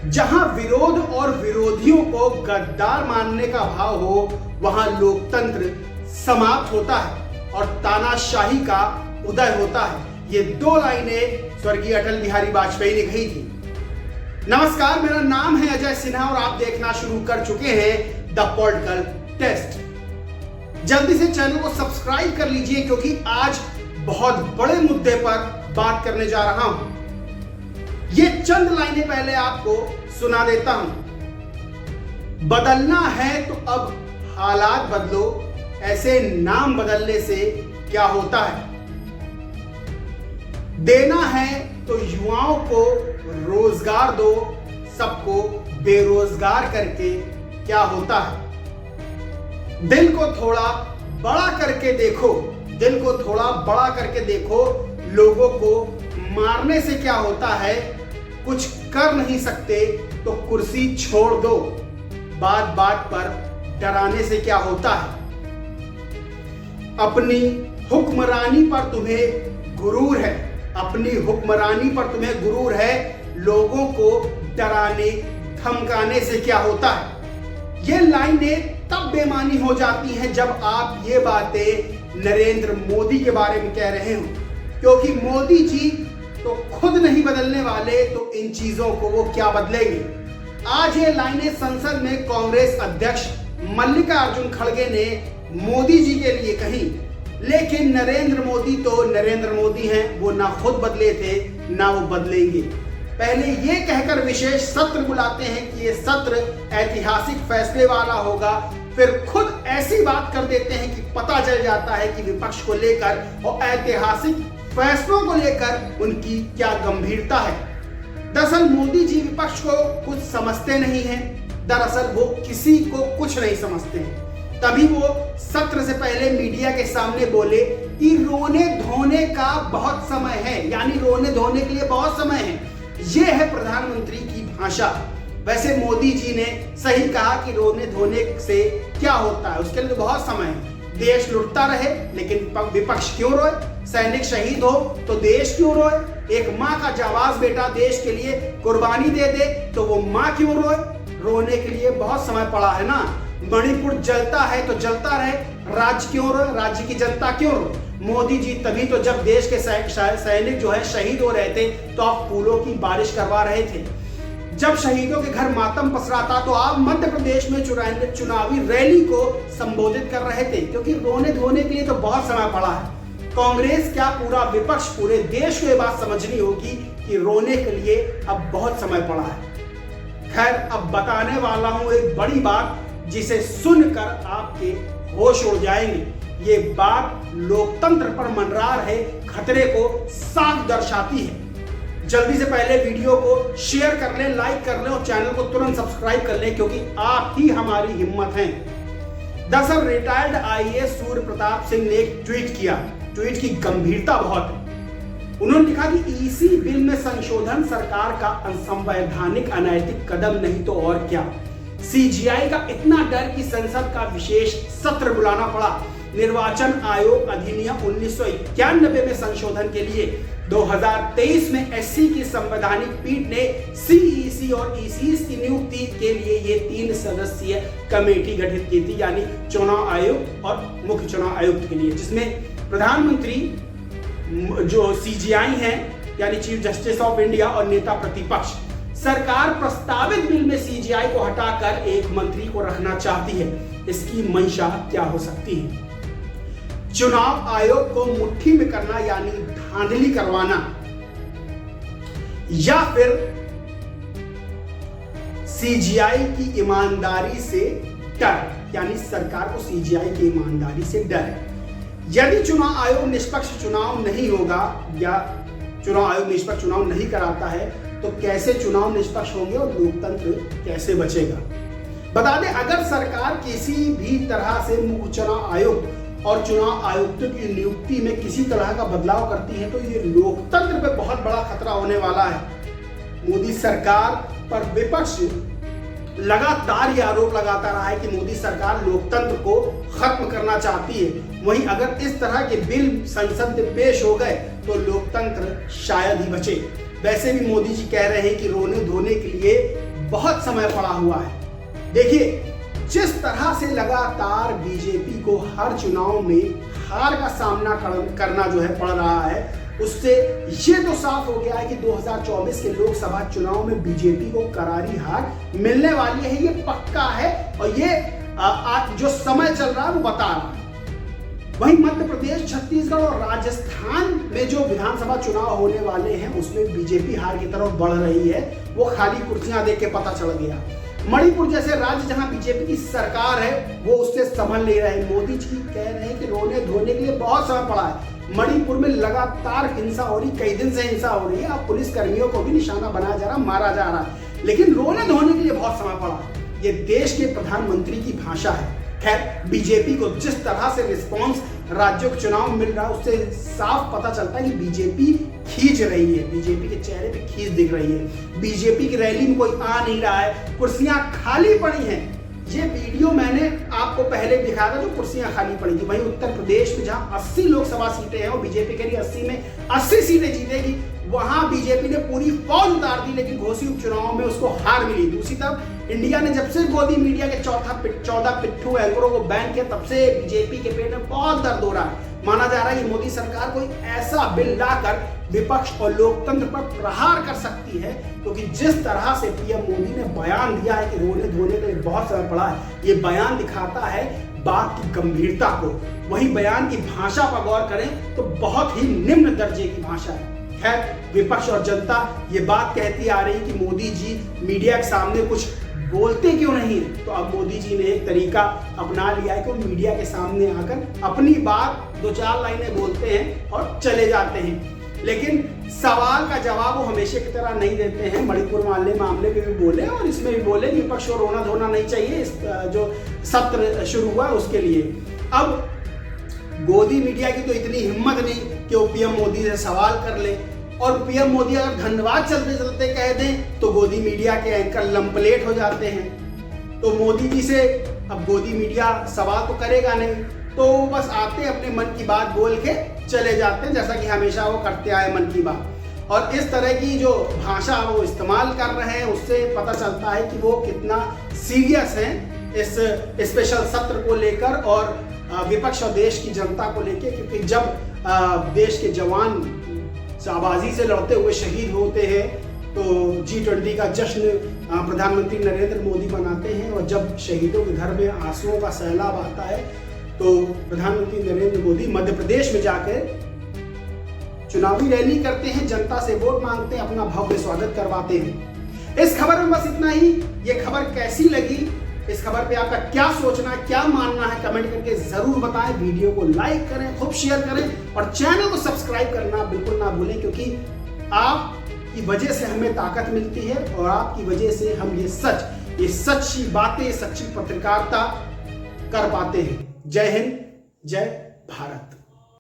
जहां विरोध और विरोधियों को गद्दार मानने का भाव हो, वहां लोकतंत्र समाप्त होता है और तानाशाही का उदय होता है। ये दो लाइनें स्वर्गीय अटल बिहारी वाजपेयी ने कही थी। नमस्कार, मेरा नाम है अजय सिन्हा और आप देखना शुरू कर चुके हैं द पॉलिटिकल टेस्ट। जल्दी से चैनल को सब्सक्राइब कर लीजिए क्योंकि आज बहुत बड़े मुद्दे पर बात करने जा रहा हूं। ये चंद लाइनें पहले आपको सुना देता हूं। बदलना है तो अब हालात बदलो, ऐसे नाम बदलने से क्या होता है। देना है तो युवाओं को रोजगार दो, सबको बेरोजगार करके क्या होता है। दिल को थोड़ा बड़ा करके देखो, दिल को थोड़ा बड़ा करके देखो, लोगों को मारने से क्या होता है। कुछ कर नहीं सकते तो कुर्सी छोड़ दो, बात बात पर डराने से क्या होता है। अपनी हुक्मरानी पर तुम्हें गुरूर है, अपनी हुक्मरानी पर तुम्हें गुरूर है, लोगों को डराने धमकाने से क्या होता है। ये लाइनें तब बेमानी हो जाती हैं जब आप ये बातें नरेंद्र मोदी के बारे में कह रहे हो, क्योंकि मोदी जी तो खुद नहीं बदलने वाले, तो इन चीजों को वो क्या बदलेंगे। आज ये लाइनें संसद में कांग्रेस अध्यक्ष मल्लिकार्जुन खड़गे ने मोदी जी के लिए कही, लेकिन नरेंद्र मोदी तो नरेंद्र मोदी हैं, वो ना खुद बदले थे ना वो बदलेंगे। पहले ये कहकर विशेष सत्र बुलाते हैं कि ये सत्र ऐतिहासिक फैसले वाला होगा, फिर खुद ऐसी बात कर देते हैं कि पता चल जाता है कि विपक्ष को लेकर और ऐतिहासिक फैसलों को लेकर उनकी क्या गंभीरता है। दरअसल मोदी जी विपक्ष को कुछ समझते नहीं हैं, दरअसल वो किसी को कुछ नहीं समझते हैं। तभी वो सत्र से पहले मीडिया के सामने बोले कि रोने धोने का बहुत समय है, यानी रोने धोने के लिए बहुत समय है। ये है प्रधानमंत्री की भाषा। वैसे मोदी जी ने सही कहा कि रोने धोने से क्या होता है, उसके लिए बहुत समय है। देश लुटता रहे लेकिन विपक्ष क्यों रोए, सैनिक शहीद हो तो देश क्यों रोए, एक माँ का जाबाज बेटा देश के लिए कुर्बानी दे दे तो वो माँ क्यों रोए। रोने के लिए बहुत समय पड़ा है ना। मणिपुर जलता है तो जलता रहे, राज्य क्यों रोए, राज्य की जनता क्यों रोए। मोदी जी तभी तो जब देश के सैनिक जो है शहीद हो रहे थे तो आप फूलों की बारिश करवा रहे थे। जब शहीदों के घर मातम पसरा था तो आप मध्य प्रदेश में चुनावी रैली को संबोधित कर रहे थे, क्योंकि रोने धोने के लिए तो बहुत समय पड़ा है। कांग्रेस क्या पूरा विपक्ष, पूरे देश को ये बात समझनी होगी कि रोने के लिए अब बहुत समय पड़ा है। खैर, अब बताने वाला हूं एक बड़ी बात जिसे सुनकर आपके होश उड़ जाएंगे। ये बात लोकतंत्र पर मंडरा रहे खतरे को साफ दर्शाती है। जल्दी से पहले वीडियो को शेयर कर लें, लाइक कर लें और चैनल को तुरंत सब्सक्राइब कर लें, क्योंकि आप ही हमारी हिम्मत हैं। दरअसल रिटायर्ड आईएएस सूर्य प्रताप सिंह ने एक ट्वीट किया। ट्वीट की गंभीरता बहुत है। उन्होंने लिखा कि ईसी बिल में संशोधन सरकार का असंवैधानिक अनैतिक कदम नहीं तो और क्या। सीजीआई का इतना डर कि संसद का विशेष सत्र बुलाना पड़ा। निर्वाचन आयोग अधिनियम 1991 में संशोधन के लिए 2023 में एससी की संवैधानिक पीठ ने सीईसी और ईसीस की नियुक्ति के लिए ये 3 सदस्यीय कमेटी गठित की थी, यानी चुनाव आयोग और मुख्य चुनाव आयुक्त के लिए, जिसमें प्रधानमंत्री जो सीजीआई हैं यानी चीफ जस्टिस ऑफ इंडिया और नेता प्रतिपक्ष। सरकार प्रस्तावित बिल में सीजीआई को हटाकर एक मंत्री को रखना चाहती है। इसकी मंशा क्या हो सकती है। चुनाव आयोग को मुट्ठी में करना यानी धांधली करवाना, या फिर सीजीआई की ईमानदारी से डर, यानी सरकार को सीजीआई की ईमानदारी से डर है। यदि चुनाव आयोग निष्पक्ष चुनाव नहीं होगा या चुनाव आयोग निष्पक्ष चुनाव नहीं कराता है तो कैसे चुनाव निष्पक्ष होंगे और लोकतंत्र कैसे बचेगा। बता दें, अगर सरकार किसी भी तरह से मुख्य चुनाव आयोग और चुनाव आयुक्तों की नियुक्ति में किसी तरह का बदलाव करती है तो ये लोकतंत्र पे बहुत बड़ा खतरा होने वाला है। मोदी सरकार पर विपक्ष लगातार ये आरोप लगाता रहा है कि मोदी सरकार लोकतंत्र को खत्म करना चाहती है। वहीं अगर इस तरह के बिल संसद में पेश हो गए तो लोकतंत्र शायद ही बचे। वैसे भी मोदी जी कह रहे हैं कि रोने धोने के लिए बहुत समय पड़ा हुआ है। देखिए, जिस तरह से लगातार बीजेपी को हर चुनाव में हार का सामना करना जो है पड़ रहा है, उससे ये तो साफ हो गया है कि 2024 के लोकसभा चुनाव में बीजेपी को करारी हार मिलने वाली है। ये पक्का है और ये जो समय चल रहा है वो बता रहा है। वहीं मध्य प्रदेश, छत्तीसगढ़ और राजस्थान में जो विधानसभा चुनाव होने वाले हैं उसमें बीजेपी हार की तरफ बढ़ रही है। वो खाली कुर्सियां देख के पता चल गया। मणिपुर जैसे राज्य जहां बीजेपी की सरकार है वो उससे संभल नहीं रहे। मोदी जी कह रहे हैं कि रोने धोने के लिए बहुत समय पड़ा है। मणिपुर में लगातार हिंसा हो रही, कई दिन से हिंसा हो रही है। अब पुलिस कर्मियों को भी निशाना बनाया जा रहा, मारा जा रहा है, लेकिन रोने धोने के लिए बहुत समय पड़ा। ये देश के प्रधानमंत्री की भाषा है। खैर, बीजेपी को जिस तरह से रिस्पॉन्स राज्यों के चुनाव में मिल रहा है उससे साफ पता चलता है कि बीजेपी खींच रही है। बीजेपी के चेहरे पे खींच दिख रही है। बीजेपी की रैली में कोई आ नहीं रहा है, कुर्सियां खाली पड़ी हैं। ये वीडियो मैंने आपको पहले दिखाया था जो कुर्सियां खाली पड़ी थी। वहीं उत्तर प्रदेश में जहां 80 लोकसभा सीटें हैं और बीजेपी के लिए 80 में 80 सीटें जीतेगी, वहां बीजेपी ने पूरी फौज उतार दी, लेकिन घोसी उपचुनाव में उसको हार मिली। दूसरी तरफ इंडिया ने जब से गोदी मीडिया के 14 पिट्ठू एंकरों को बैन किया, तब से बीजेपी के पेट में बहुत दर्द हो रहा है। माना जा रहा है कि मोदी सरकार कोई ऐसा बिल लाकर विपक्ष और लोकतंत्र पर प्रहार कर सकती है, क्योंकि जिस तरह से पीएम मोदी ने बयान दिया है कि रोने धोने के लिए बहुत समय पड़ा है, ये बयान दिखाता है बात की गंभीरता को। वहीं बयान की भाषा पर गौर करें तो बहुत ही निम्न दर्जे की भाषा है। खैर, विपक्ष और जनता ये बात कहती आ रही कि मोदी जी मीडिया के सामने कुछ बोलते क्यों नहीं। तो अब मोदी जी ने एक तरीका अपना लिया है कि वो मीडिया के सामने आकर अपनी बात 2-4 लाइनें बोलते हैं और चले जाते हैं, लेकिन सवाल का जवाब वो हमेशा की तरह नहीं देते हैं। मणिपुर मामले में भी बोले और इसमें भी बोले कि विपक्ष को रोना धोना नहीं चाहिए, इस जो सत्र शुरू हुआ है उसके लिए। अब गोदी मीडिया की तो इतनी हिम्मत नहीं कि वो पीएम मोदी से सवाल कर ले, और पीएम मोदी अगर धन्यवाद चलते चलते कह दें तो गोदी मीडिया के एंकर लंपलेट हो जाते हैं। तो मोदी जी से अब गोदी मीडिया सवाल तो करेगा नहीं, तो बस आते अपने मन की बात बोल के चले जाते हैं, जैसा कि हमेशा वो करते आए मन की बात। और इस तरह की जो भाषा वो इस्तेमाल कर रहे हैं उससे पता चलता है कि वो कितना सीरियस हैं इस स्पेशल सत्र को लेकर और विपक्ष और देश की जनता को लेकर। क्योंकि जब देश के जवान जाबाजी से लड़ते हुए शहीद होते हैं तो G20 का जश्न प्रधानमंत्री नरेंद्र मोदी मनाते हैं, और जब शहीदों के घर में आंसुओं का सैलाब आता है तो प्रधानमंत्री नरेंद्र मोदी मध्य प्रदेश में जाकर चुनावी रैली करते हैं, जनता से वोट मांगते हैं, अपना भव्य स्वागत करवाते हैं। इस खबर में बस इतना ही। ये खबर कैसी लगी, इस खबर पे आपका क्या सोचना है, क्या मानना है, कमेंट करके जरूर बताएं। वीडियो को लाइक करें, खूब शेयर करें और चैनल को सब्सक्राइब करना बिल्कुल ना भूलें, क्योंकि आपकी वजह से हमें ताकत मिलती है और आपकी वजह से हम ये सच्ची बातें, सच्ची पत्रकारिता कर पाते हैं। जय हिंद, जय भारत।